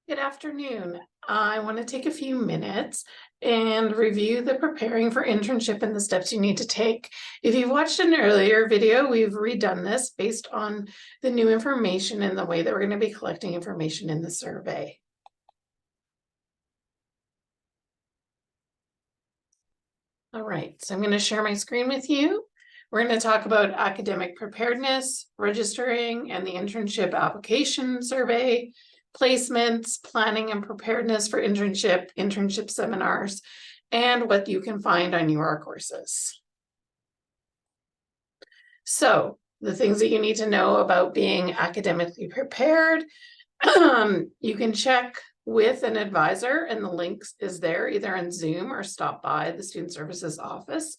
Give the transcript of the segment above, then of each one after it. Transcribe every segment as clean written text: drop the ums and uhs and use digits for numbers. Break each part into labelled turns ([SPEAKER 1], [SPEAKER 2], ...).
[SPEAKER 1] Good afternoon. I want to take a few minutes and review the preparing for internship and the steps you need to take. If you've watched an earlier video, we've redone this based on the new information and the way that we're going to be collecting information in the survey. All right, so I'm going to share my screen with you. We're going to talk about academic preparedness, registering, and the internship application survey, placements, planning and preparedness for internship seminars, and what you can find on your courses. So the things that you need to know about being academically prepared, you can check with an advisor, and the link is there either in Zoom or stop by the Student Services office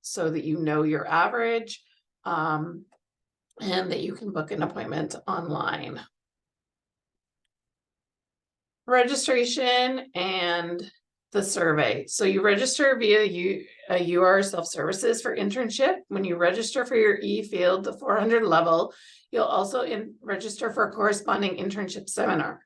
[SPEAKER 1] so that you know your average and that you can book an appointment online. Registration and the survey. So you register via UR Self-Services for internship. When you register for your E-field, the 400 level, you'll also register for a corresponding internship seminar.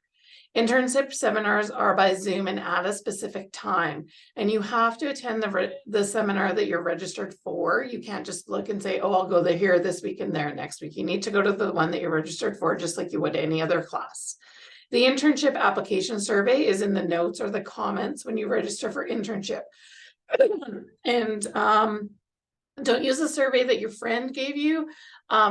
[SPEAKER 1] Internship seminars are by Zoom and at a specific time, and you have to attend the seminar that you're registered for. You can't just look and say, oh, I'll go here this week and there next week. You need to go to the one that you're registered for, just like you would any other class. The internship application survey is in the notes or the comments when you register for internship. And don't use a survey that your friend gave you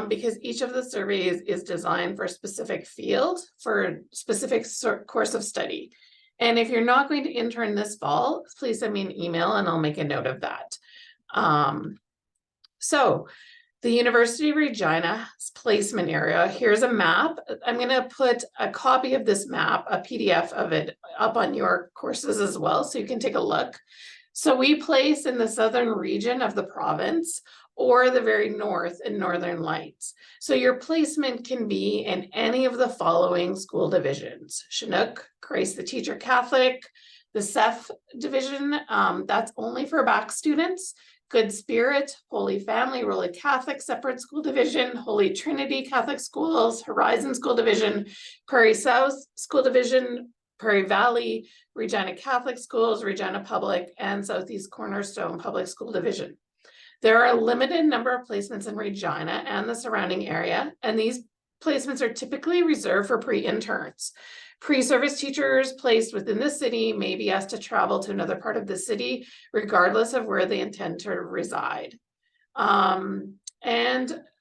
[SPEAKER 1] because each of the surveys is designed for a specific field, for a specific course of study. And if you're not going to intern this fall, please send me an email and I'll make a note of that. So the University of Regina's placement area, here's a map. I'm going to put a copy of this map, a PDF of it, up on your courses as well, so you can take a look. So we place in the southern region of the province or the very north in Northern Lights. So your placement can be in any of the following school divisions: Chinook, Christ the Teacher Catholic, the Ceph division, that's only for back students, Good Spirit, Holy Family, Royal Catholic Separate School Division, Holy Trinity Catholic Schools, Horizon School Division, Prairie South School Division, Prairie Valley, Regina Catholic Schools, Regina Public, and Southeast Cornerstone Public School Division. There are a limited number of placements in Regina and the surrounding area, and these placements are typically reserved for pre-interns. Pre-service teachers placed within the city may be asked to travel to another part of the city, regardless of where they intend to reside. And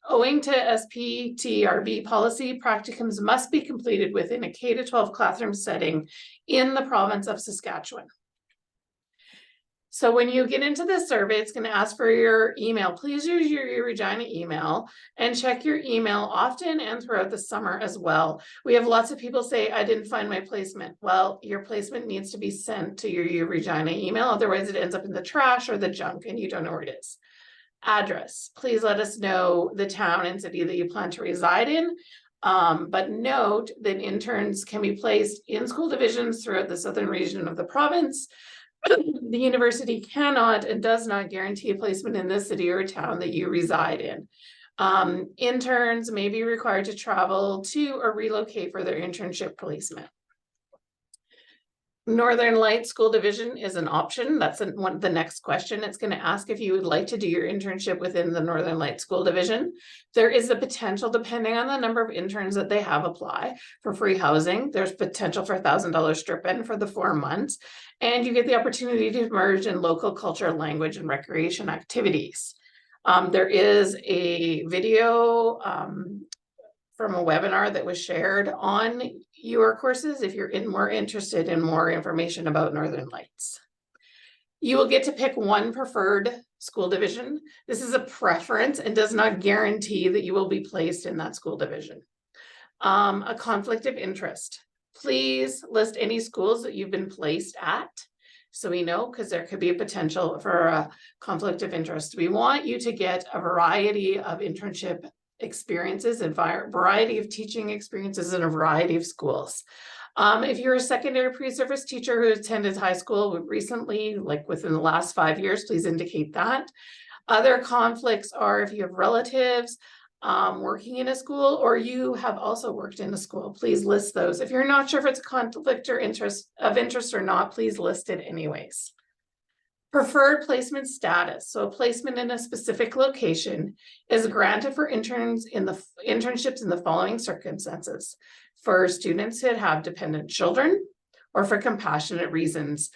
[SPEAKER 1] owing to SPTRB policy, practicums must be completed within a K-12 classroom setting in the province of Saskatchewan. So when you get into this survey, it's going to ask for your email. Please use your Regina email and check your email often and throughout the summer as well. We have lots of people say, I didn't find my placement. Well, your placement needs to be sent to your Regina email. Otherwise, it ends up in the trash or the junk and you don't know where it is. Address. Please let us know the town and city that you plan to reside in. But note that interns can be placed in school divisions throughout the southern region of the province. The university cannot and does not guarantee a placement in the city or town that you reside in. Interns may be required to travel to or relocate for their internship placement. Northern Lights School Division is an option. That's the next question. It's going to ask if you would like to do your internship within the Northern Lights School Division. There is the potential, depending on the number of interns that they have apply, for free housing. There's potential for $1,000 stipend for the 4 months, and you get the opportunity to immerse in local culture, language, and recreation activities. There is a video from a webinar that was shared on your courses if you're more interested in more information about Northern Lights. You will get to pick one preferred school division. This is a preference and does not guarantee that you will be placed in that school division. A conflict of interest. Please list any schools that you've been placed at, so we know, because there could be a potential for a conflict of interest. We want you to get a variety of internship experiences and variety of teaching experiences in a variety of schools. If you're a secondary pre-service teacher who attended high school recently, like within the last 5 years, please indicate that. Other conflicts are if you have relatives working in a school, or you have also worked in a school, please list those. If you're not sure if it's a conflict or interest or not, please list it anyways. Preferred placement status. So a placement in a specific location is granted for interns in the internships in the following circumstances: for students that have dependent children, or for compassionate reasons,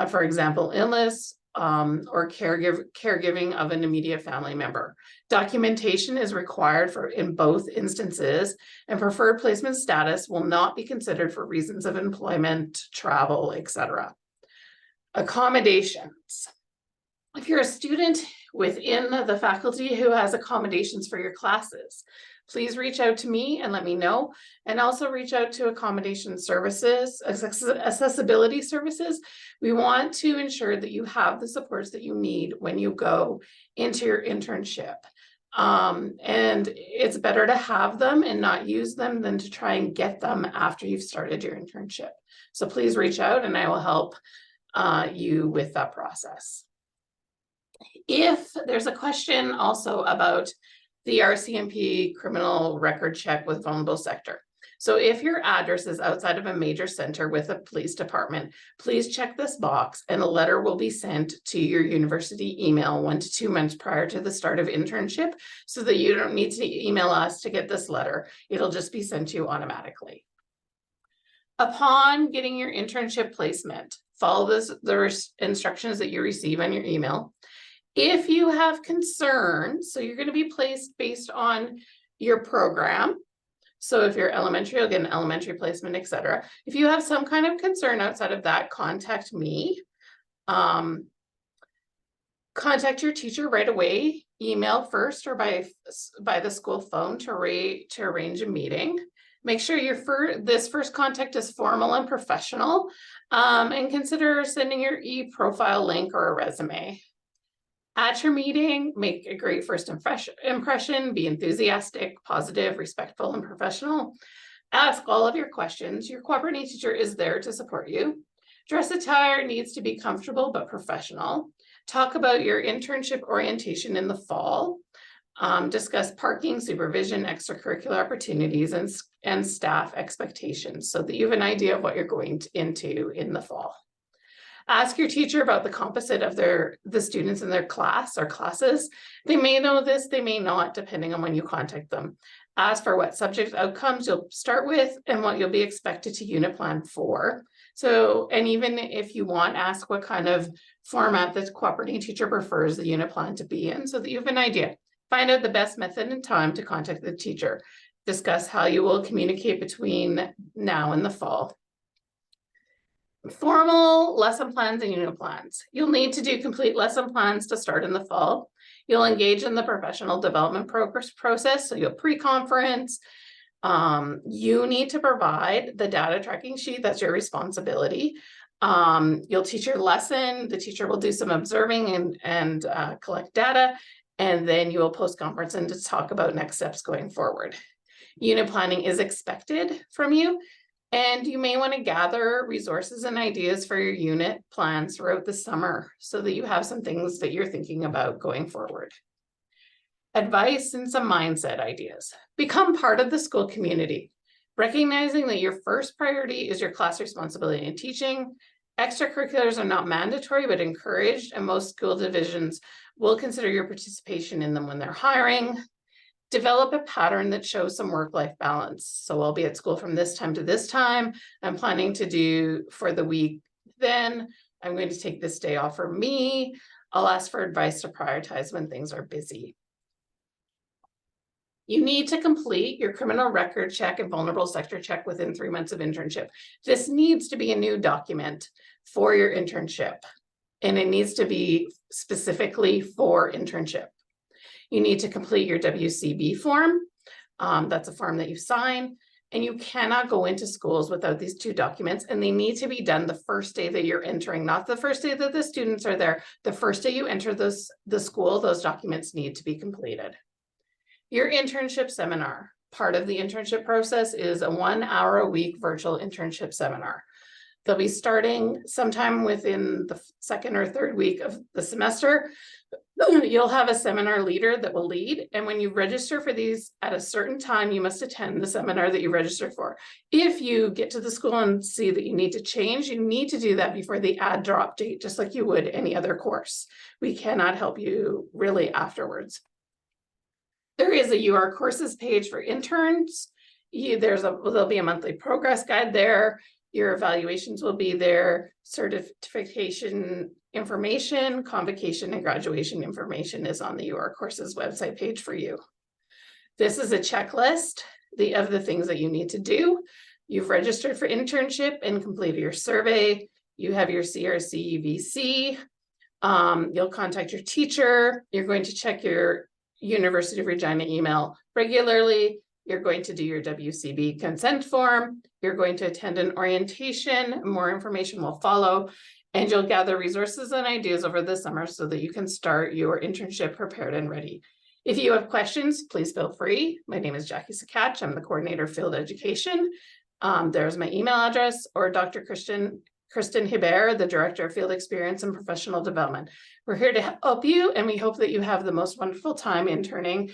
[SPEAKER 1] for example, illness, or caregiving of an immediate family member. Documentation is required in both instances, and preferred placement status will not be considered for reasons of employment, travel, etc. Accommodations. If you're a student within the faculty who has accommodations for your classes, please reach out to me and let me know, and also reach out to accommodation services, accessibility services. We want to ensure that you have the supports that you need when you go into your internship. And it's better to have them and not use them than to try and get them after you've started your internship. So please reach out and I will help you with that process. If there's a question also about the RCMP criminal record check with vulnerable sector. So if your address is outside of a major center with a police department, please check this box and a letter will be sent to your university email 1 to 2 months prior to the start of internship, so that you don't need to email us to get this letter. It'll just be sent to you automatically. Upon getting your internship placement, follow the instructions that you receive on your email. If you have concerns, so you're going to be placed based on your program. So if you're elementary, you'll get an elementary placement, etc. If you have some kind of concern outside of that, contact me. Contact your teacher right away, email first or by the school phone to arrange a meeting. Make sure this first contact is formal and professional, and consider sending your e-profile link or a resume. At your meeting, make a great first impression, be enthusiastic, positive, respectful, and professional. Ask all of your questions. Your cooperating teacher is there to support you. Dress attire needs to be comfortable but professional. Talk about your internship orientation in the fall. Discuss parking, supervision, extracurricular opportunities, and staff expectations so that you have an idea of what you're going into in the fall. Ask your teacher about the composite of the students in their class or classes. They may know this, they may not, depending on when you contact them. Ask for what subject outcomes you'll start with and what you'll be expected to unit plan for. So, and even if you want, ask what kind of format the cooperating teacher prefers the unit plan to be in so that you have an idea. Find out the best method and time to contact the teacher. Discuss how you will communicate between now and the fall. Formal lesson plans and unit plans. You'll need to do complete lesson plans to start in the fall. You'll engage in the professional development process, so you'll pre-conference. You need to provide the data tracking sheet. That's your responsibility. You'll teach your lesson. The teacher will do some observing and collect data, and then you will post-conference and to talk about next steps going forward. Unit planning is expected from you. And you may want to gather resources and ideas for your unit plans throughout the summer so that you have some things that you're thinking about going forward. Advice and some mindset ideas. Become part of the school community, recognizing that your first priority is your class responsibility in teaching. Extracurriculars are not mandatory but encouraged, and most school divisions will consider your participation in them when they're hiring. Develop a pattern that shows some work-life balance. So I'll be at school from this time to this time. I'm planning to do for the week. Then I'm going to take this day off for me. I'll ask for advice to prioritize when things are busy. You need to complete your criminal record check and vulnerable sector check within 3 months of internship. This needs to be a new document for your internship, and it needs to be specifically for internship. You need to complete your WCB form. That's a form that you sign, and you cannot go into schools without these 2 documents, and they need to be done the first day that you're entering, not the first day that the students are there. The first day you enter the school, those documents need to be completed. Your internship seminar. Part of the internship process is a 1 hour a week virtual internship seminar. They'll be starting sometime within the second or third week of the semester. You'll have a seminar leader that will lead, and when you register for these at a certain time, you must attend the seminar that you registered for. If you get to the school and see that you need to change, you need to do that before the add drop date, just like you would any other course. We cannot help you really afterwards. There is a UR courses page for interns. There'll be a monthly progress guide there. Your evaluations will be there. Certification information, convocation, and graduation information is on the UR courses website page for you. This is a checklist of the things that you need to do. You've registered for internship and completed your survey. You have your CRC UVC. You'll contact your teacher. You're going to check your University of Regina email regularly. You're going to do your WCB consent form. You're going to attend an orientation. More information will follow, and you'll gather resources and ideas over the summer so that you can start your internship prepared and ready. If you have questions, please feel free. My name is Jackie Sakach. I'm the coordinator of field education. There's my email address, or Dr. Kristen Hibbert, the director of field experience and professional development. We're here to help you, and we hope that you have the most wonderful time interning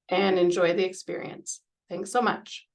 [SPEAKER 1] and enjoy the experience. Thanks so much.